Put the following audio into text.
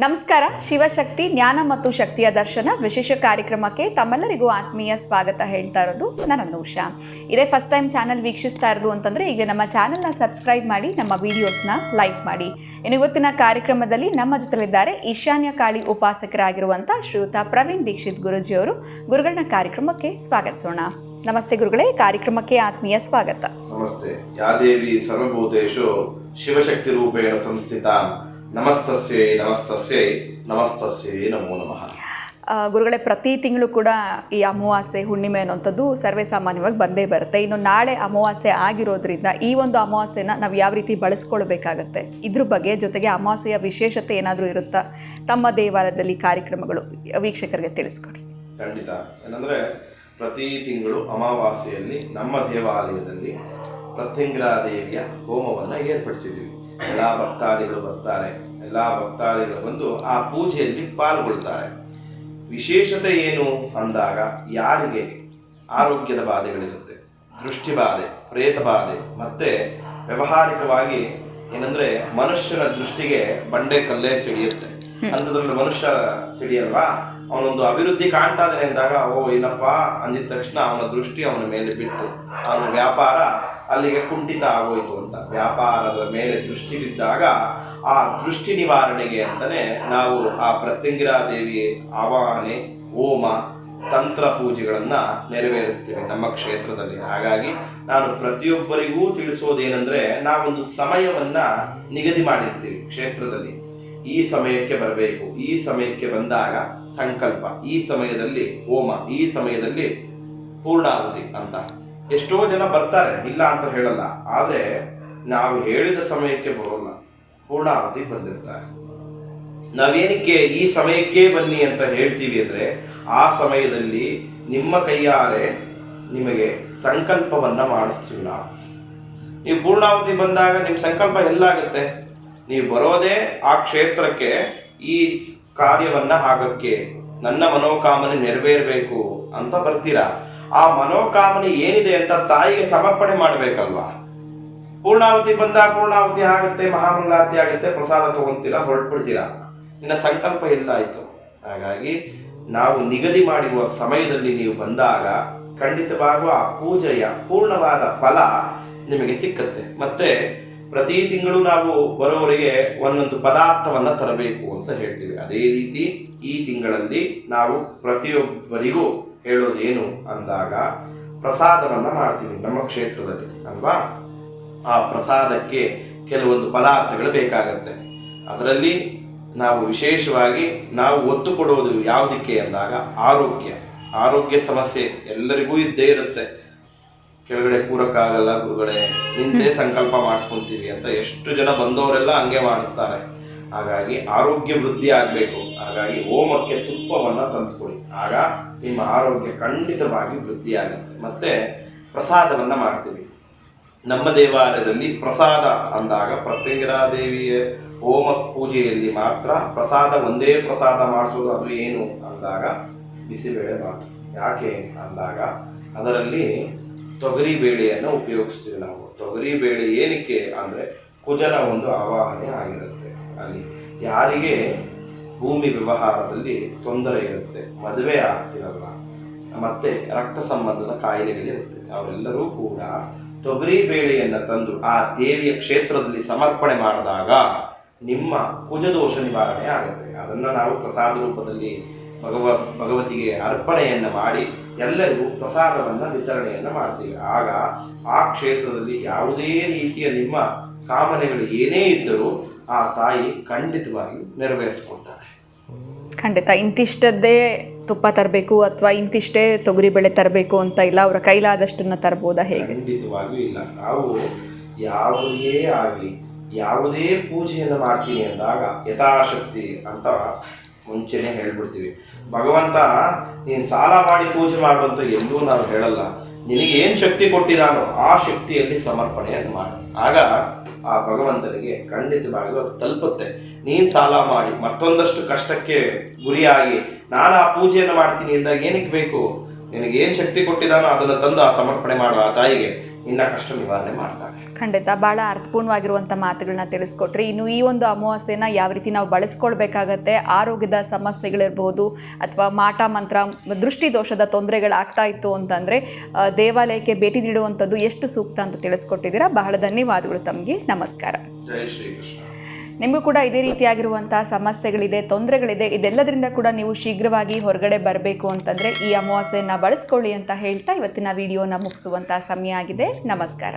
ನಮಸ್ಕಾರ. ಶಿವಶಕ್ತಿ ಜ್ಞಾನ ಮತ್ತು ಶಕ್ತಿಯ ದರ್ಶನ ವಿಶೇಷ ಕಾರ್ಯಕ್ರಮಕ್ಕೆ ತಮ್ಮೆಲ್ಲರಿಗೂ ಆತ್ಮೀಯ ಸ್ವಾಗತ ಹೇಳ್ತಾ ಇರೋದು ನಾನು ಅನೂಷಾ. ಇದೇ ಫಸ್ಟ್ ಟೈಮ್ ಚಾನಲ್ ವೀಕ್ಷಿಸ್ತಾ ಇರೋದು ಅಂತಂದರೆ ಈಗ ನಮ್ಮ ಚಾನಲ್ನ ಸಬ್ಸ್ಕ್ರೈಬ್ ಮಾಡಿ, ನಮ್ಮ ವಿಡಿಯೋಸ್ನ ಲೈಕ್ ಮಾಡಿ. ಇವತ್ತಿನ ಕಾರ್ಯಕ್ರಮದಲ್ಲಿ ನಮ್ಮ ಜೊತೆಲಿದ್ದಾರೆ ಈಶಾನ್ಯ ಕಾಳಿ ಉಪಾಸಕರಾಗಿರುವಂಥ ಶ್ರೀಯುತ ಪ್ರವೀಣ್ ದೀಕ್ಷಿತ್ ಗುರುಜಿಯವರು. ಗುರುಗಳನ್ನ ಕಾರ್ಯಕ್ರಮಕ್ಕೆ ಸ್ವಾಗತಿಸೋಣ. ನಮಸ್ತೆ ಗುರುಗಳೇ, ಕಾರ್ಯಕ್ರಮಕ್ಕೆ ಆತ್ಮೀಯ ಸ್ವಾಗತ. ನಮಸ್ತೆ. ಯಾದೇವಿ ಸರ್ವಭೂತೇಷು ಶಿವಶಕ್ತಿ ರೂಪೇಣ ಸಂಸ್ಥಿತ. ನಮಸ್ತಸ್ಯೈ ನಮಸ್ತಸ್ಯೈ ನಮಸ್ತಸ್ಯೈ ನಮೋ ನಮಃ. ಗುರುಗಳೇ, ಪ್ರತಿ ತಿಂಗಳು ಕೂಡ ಈ ಅಮಾವಾಸ್ಯೆ ಹುಣ್ಣಿಮೆ ಅನ್ನೋಂಥದ್ದು ಸರ್ವೇ ಸಾಮಾನ್ಯವಾಗಿ ಬಂದೇ ಬರುತ್ತೆ. ಇನ್ನು ನಾಳೆ ಅಮಾವಾಸ್ಯೆ ಆಗಿರೋದ್ರಿಂದ ಈ ಒಂದು ಅಮಾವಾಸ್ಯೆನ ನಾವು ಯಾವ ರೀತಿ ಬಳಸ್ಕೊಳ್ಬೇಕಾಗತ್ತೆ, ಇದ್ರ ಬಗ್ಗೆ, ಜೊತೆಗೆ ಅಮಾವಾಸ್ಯೆಯ ವಿಶೇಷತೆ ಏನಾದರೂ ಇರುತ್ತಾ ತಮ್ಮ ದೇವಾಲಯದಲ್ಲಿ ಕಾರ್ಯಕ್ರಮಗಳು ವೀಕ್ಷಕರಿಗೆ ತಿಳಿಸ್ಕೊಡಿ. ಖಂಡಿತ. ಏನಂದರೆ ಪ್ರತಿ ತಿಂಗಳು ಅಮಾವಾಸ್ಯೆಯಲ್ಲಿ ನಮ್ಮ ದೇವಾಲಯದಲ್ಲಿ ಪ್ರತ್ಯಂಗಿರಾ ದೇವಿಯ ಹೋಮವನ್ನು ಏರ್ಪಡಿಸಿದ್ದೀವಿ. ಎಲ್ಲ ಭಕ್ತಾದಿಗಳು ಬರ್ತಾರೆ. ಎಲ್ಲ ಭಕ್ತಾದಿಗಳು ಬಂದು ಆ ಪೂಜೆಯಲ್ಲಿ ಪಾಲ್ಗೊಳ್ತಾರೆ. ವಿಶೇಷತೆ ಏನು ಅಂದಾಗ, ಯಾರಿಗೆ ಆರೋಗ್ಯದ ಬಾಧೆಗಳಿರುತ್ತೆ, ದೃಷ್ಟಿ ಬಾಧೆ, ಪ್ರೇತ ಬಾಧೆ, ಮತ್ತೆ ವ್ಯಾವಹಾರಿಕವಾಗಿ ಏನಂದ್ರೆ ಮನುಷ್ಯನ ದೃಷ್ಟಿಗೆ ಬಂಡೆ ಕಲ್ಲೇ ಸಿಡಿಯುತ್ತೆ, ಅಂಥದ್ರಲ್ಲಿ ಮನುಷ್ಯ ಸಿಡಿಯಲ್ವಾ, ಅವನೊಂದು ಅಭಿವೃದ್ಧಿ ಕಾಣ್ತಾ ಇದ್ದಾನೆ ಅಂದಾಗ ಏನಪ್ಪ ಅಂದಿದ ತಕ್ಷಣ ಅವನ ದೃಷ್ಟಿ ಅವನ ಮೇಲೆ ಬಿಟ್ಟು ಅವನ ವ್ಯಾಪಾರ ಅಲ್ಲಿಗೆ ಕುಂಠಿತ ಆಗೋಯ್ತು ಅಂತ. ವ್ಯಾಪಾರದ ಮೇಲೆ ದೃಷ್ಟಿ ಬಿದ್ದಾಗ ಆ ದೃಷ್ಟಿ ನಿವಾರಣೆಗೆ ಅಂತಾನೆ ನಾವು ಆ ಪ್ರತ್ಯಂಗಿರಾ ದೇವಿ ಆವಾಹನೆ, ಹೋಮ, ತಂತ್ರ ಪೂಜೆಗಳನ್ನ ನೆರವೇರಿಸ್ತೀವಿ ನಮ್ಮ ಕ್ಷೇತ್ರದಲ್ಲಿ. ಹಾಗಾಗಿ ನಾನು ಪ್ರತಿಯೊಬ್ಬರಿಗೂ ತಿಳಿಸೋದೇನೆಂದ್ರೆ, ನಾವೊಂದು ಸಮಯವನ್ನ ನಿಗದಿ ಮಾಡಿರ್ತೀವಿ ಕ್ಷೇತ್ರದಲ್ಲಿ. ಈ ಸಮಯಕ್ಕೆ ಬರಬೇಕು, ಈ ಸಮಯಕ್ಕೆ ಬಂದಾಗ ಸಂಕಲ್ಪ, ಈ ಸಮಯದಲ್ಲಿ ಹೋಮ, ಈ ಸಮಯದಲ್ಲಿ ಪೂರ್ಣಾಹುತಿ ಅಂತ. ಎಷ್ಟೋ ಜನ ಬರ್ತಾರೆ, ಇಲ್ಲ ಅಂತ ಹೇಳಲ್ಲ, ಆದರೆ ನಾವು ಹೇಳಿದ ಸಮಯಕ್ಕೆ ಬರೋಲ್ಲ, ಪೂರ್ಣಾಹುತಿ ಬಂದಿರ್ತಾರೆ. ನಾವೇನಕ್ಕೆ ಈ ಸಮಯಕ್ಕೆ ಬನ್ನಿ ಅಂತ ಹೇಳ್ತೀವಿ ಅಂದರೆ, ಆ ಸಮಯದಲ್ಲಿ ನಿಮ್ಮ ಕೈಯಾರೆ ನಿಮಗೆ ಸಂಕಲ್ಪವನ್ನ ಮಾಡಿಸ್ತೀವಿ ನಾವು. ನೀವು ಪೂರ್ಣಾಹುತಿ ಬಂದಾಗ ನಿಮ್ಮ ಸಂಕಲ್ಪ ಎಲ್ಲಾಗುತ್ತೆ? ನೀವು ಬರೋದೇ ಆ ಕ್ಷೇತ್ರಕ್ಕೆ ಈ ಕಾರ್ಯವನ್ನ ಆಗಕ್ಕೆ, ನನ್ನ ಮನೋಕಾಮನೆ ನೆರವೇರಬೇಕು ಅಂತ ಬರ್ತೀರಾ. ಆ ಮನೋಕಾಮನೆ ಏನಿದೆ ಅಂತ ತಾಯಿಗೆ ಸಮರ್ಪಣೆ ಮಾಡಬೇಕಲ್ವಾ. ಪೂರ್ಣಾಹುತಿ ಬಂದಾಗ ಪೂರ್ಣಾಹುತಿ ಆಗುತ್ತೆ, ಮಹಾಮಂಗಳಾರತಿ ಆಗುತ್ತೆ, ಪ್ರಸಾದ ತಗೊಂತೀರಾ, ಹೊರಟ್ಬಿಡ್ತೀರಾ. ನಿನ್ನ ಸಂಕಲ್ಪ ಎಲ್ಲಾಯಿತು. ಹಾಗಾಗಿ ನಾವು ನಿಗದಿ ಮಾಡಿರುವ ಸಮಯದಲ್ಲಿ ನೀವು ಬಂದಾಗ ಖಂಡಿತವಾಗೂ ಆ ಪೂಜೆಯ ಪೂರ್ಣವಾದ ಫಲ ನಿಮಗೆ ಸಿಕ್ಕತ್ತೆ. ಮತ್ತೆ ಪ್ರತಿ ತಿಂಗಳು ನಾವು ಬರೋವರಿಗೆ ಒಂದೊಂದು ಪದಾರ್ಥವನ್ನ ತರಬೇಕು ಅಂತ ಹೇಳ್ತೀವಿ. ಅದೇ ರೀತಿ ಈ ತಿಂಗಳಲ್ಲಿ ನಾವು ಪ್ರತಿಯೊಬ್ಬರಿಗೂ ಹೇಳೋದೇನು ಅಂದಾಗ, ಪ್ರಸಾದವನ್ನ ಮಾಡ್ತೀವಿ ನಮ್ಮ ಕ್ಷೇತ್ರದಲ್ಲಿ ಅಲ್ವಾ. ಆ ಪ್ರಸಾದಕ್ಕೆ ಕೆಲವೊಂದು ಪದಾರ್ಥಗಳು ಬೇಕಾಗತ್ತೆ. ಅದರಲ್ಲಿ ನಾವು ವಿಶೇಷವಾಗಿ ನಾವು ಒತ್ತು ಕೊಡೋದು ಯಾವುದಕ್ಕೆ ಅಂದಾಗ, ಆರೋಗ್ಯ ಸಮಸ್ಯೆ ಎಲ್ಲರಿಗೂ ಇದ್ದೇ ಇರುತ್ತೆ. ಕೆಳಗಡೆ ಕೂರಕ್ಕಾಗಲ್ಲ ಗುರುಗಳೇ, ನಿಂತೇ ಸಂಕಲ್ಪ ಮಾಡಿಸ್ಕೊಂತೀವಿ ಅಂತ ಎಷ್ಟು ಜನ ಬಂದವರೆಲ್ಲ ಹಂಗೆ ಮಾಡಿಸ್ತಾರೆ. ಹಾಗಾಗಿ ಆರೋಗ್ಯ ವೃದ್ಧಿ ಆಗಬೇಕು. ಹಾಗಾಗಿ ಹೋಮಕ್ಕೆ ತುಪ್ಪವನ್ನು ತಂದುಕೊಡಿ, ಆಗ ನಿಮ್ಮ ಆರೋಗ್ಯ ಖಂಡಿತವಾಗಿ ವೃದ್ಧಿ ಆಗುತ್ತೆ. ಮತ್ತೆ ಪ್ರಸಾದವನ್ನ ಮಾಡ್ತೀವಿ ನಮ್ಮ ದೇವಾಲಯದಲ್ಲಿ. ಪ್ರಸಾದ ಅಂದಾಗ ಪ್ರತ್ಯಂಗಿರಾ ದೇವಿಯ ಹೋಮ ಪೂಜೆಯಲ್ಲಿ ಮಾತ್ರ ಪ್ರಸಾದ, ಒಂದೇ ಪ್ರಸಾದ ಮಾಡಿಸೋದು. ಅದು ಏನು ಅಂದಾಗ ಬಿಸಿಬೇಳೆ ಬಾತ್. ಯಾಕೆ ಅಂದಾಗ, ಅದರಲ್ಲಿ ತೊಗರಿ ಬೇಳೆಯನ್ನು ಉಪಯೋಗಿಸ್ತೀವಿ ನಾವು. ತೊಗರಿ ಬೇಳೆ ಏನಕ್ಕೆ ಅಂದರೆ, ಕುಜನ ಒಂದು ಆವಾಹನೆ ಆಗಿರುತ್ತೆ. ಅಲ್ಲಿ ಯಾರಿಗೆ ಭೂಮಿ ವ್ಯವಹಾರದಲ್ಲಿ ತೊಂದರೆ ಇರುತ್ತೆ, ಮದುವೆ ಆಗ್ತಿರಲ್ಲ, ಮತ್ತೆ ರಕ್ತ ಸಂಬಂಧದ ಕಾಯಿಲೆಗಳಿರುತ್ತೆ, ಅವರೆಲ್ಲರೂ ಕೂಡ ತೊಗರಿ ಬೇಳೆಯನ್ನು ತಂದು ಆ ದೇವಿಯ ಕ್ಷೇತ್ರದಲ್ಲಿ ಸಮರ್ಪಣೆ ಮಾಡಿದಾಗ ನಿಮ್ಮ ಕುಜದೋಷ ನಿವಾರಣೆ ಆಗುತ್ತೆ. ಅದನ್ನು ನಾವು ಪ್ರಸಾದ ರೂಪದಲ್ಲಿ ಭಗವತಿಗೆ ಅರ್ಪಣೆಯನ್ನು ಮಾಡಿ ಎಲ್ಲರಿಗೂ ಪ್ರಸಾದವನ್ನು ವಿತರಣೆಯನ್ನು ಮಾಡ್ತೀವಿ. ಆಗ ಆ ಕ್ಷೇತ್ರದಲ್ಲಿ ಯಾವುದೇ ರೀತಿಯ ನಿಮ್ಮ ಕಾಮನೆಗಳು ಏನೇ ಇದ್ದರೂ ಆ ತಾಯಿ ಖಂಡಿತವಾಗಿಯೂ ನೆರವೇರಿಸ್ಕೊಳ್ತಾರೆ. ಖಂಡಿತ. ಇಂತಿಷ್ಟದ್ದೇ ತುಪ್ಪ ತರಬೇಕು ಅಥವಾ ಇಂತಿಷ್ಟೇ ತೊಗರಿಬೇಳೆ ತರಬೇಕು ಅಂತ ಇಲ್ಲ, ಅವರ ಕೈಲಾದಷ್ಟನ್ನ ತರಬಹುದಾ, ಹೇಗೆ? ಖಂಡಿತವಾಗಿಯೂ ಇಲ್ಲ. ನಾವು ಯಾವುದೇ ಆಗಲಿ, ಯಾವುದೇ ಪೂಜೆಯನ್ನು ಮಾಡ್ತೀನಿ ಅಂದಾಗ ಯಥಾಶಕ್ತಿ ಅಂತ ಮುಂಚೆನೇ ಹೇಳ್ಬಿಡ್ತೀವಿ. ಭಗವಂತ ನೀನು ಸಾಲ ಮಾಡಿ ಪೂಜೆ ಮಾಡುವಂತ ಎಲ್ಲೂ ನಾವು ಹೇಳಲ್ಲ. ನಿನಗೆ ಏನು ಶಕ್ತಿ ಕೊಟ್ಟಿದ್ದಾನೋ ಆ ಶಕ್ತಿಯಲ್ಲಿ ಸಮರ್ಪಣೆಯನ್ನು ಮಾಡಿ, ಆಗ ಆ ಭಗವಂತನಿಗೆ ಖಂಡಿತವಾಗಿಯೂ ಅದು ತಲುಪುತ್ತೆ. ನೀನು ಸಾಲ ಮಾಡಿ ಮತ್ತೊಂದಷ್ಟು ಕಷ್ಟಕ್ಕೆ ಗುರಿಯಾಗಿ ನಾನು ಆ ಪೂಜೆಯನ್ನು ಮಾಡ್ತೀನಿ ಅಂದಾಗ ಏನಕ್ಕೆ ಬೇಕು? ನಿನಗೆ ಏನು ಶಕ್ತಿ ಕೊಟ್ಟಿದ್ದಾನೋ ಅದನ್ನು ತಂದು ಆ ಸಮರ್ಪಣೆ ಮಾಡುವ ಆ ತಾಯಿಗೆ ನಿನ್ನ ಕಷ್ಟ ನಿವಾರಣೆ ಮಾಡ್ತಾಳೆ. ಖಂಡಿತ ಭಾಳ ಅರ್ಥಪೂರ್ಣವಾಗಿರುವಂಥ ಮಾತುಗಳನ್ನ ತಿಳಿಸ್ಕೊಟ್ರಿ. ಇನ್ನು ಈ ಒಂದು ಅಮಾವಾಸ್ಯೆನ ಯಾವ ರೀತಿ ನಾವು ಬಳಸ್ಕೊಳ್ಬೇಕಾಗತ್ತೆ, ಆರೋಗ್ಯದ ಸಮಸ್ಯೆಗಳಿರ್ಬೋದು ಅಥವಾ ಮಾಟ ಮಂತ್ರ ದೃಷ್ಟಿ ದೋಷದ ತೊಂದರೆಗಳಾಗ್ತಾ ಇತ್ತು ಅಂತಂದರೆ ದೇವಾಲಯಕ್ಕೆ ಭೇಟಿ ನೀಡುವಂಥದ್ದು ಎಷ್ಟು ಸೂಕ್ತ ಅಂತ ತಿಳಿಸ್ಕೊಟ್ಟಿದ್ದೀರಾ. ಬಹಳ ಧನ್ಯವಾದಗಳು ತಮಗೆ. ನಮಸ್ಕಾರ. ಜೈ ಶ್ರೀಕೃಷ್ಣ. ನಿಮಗೂ ಕೂಡ ಇದೇ ರೀತಿಯಾಗಿರುವಂಥ ಸಮಸ್ಯೆಗಳಿದೆ, ತೊಂದರೆಗಳಿದೆ, ಇದೆಲ್ಲದರಿಂದ ಕೂಡ ನೀವು ಶೀಘ್ರವಾಗಿ ಹೊರಗಡೆ ಬರಬೇಕು ಅಂತಂದರೆ ಈ ಅಮಾವಾಸ್ಯೆಯನ್ನು ಬಳಸ್ಕೊಳ್ಳಿ ಅಂತ ಹೇಳ್ತಾ ಇವತ್ತಿನ ವಿಡಿಯೋನ ಮುಗಿಸುವಂಥ ಸಮಯ ಆಗಿದೆ. ನಮಸ್ಕಾರ.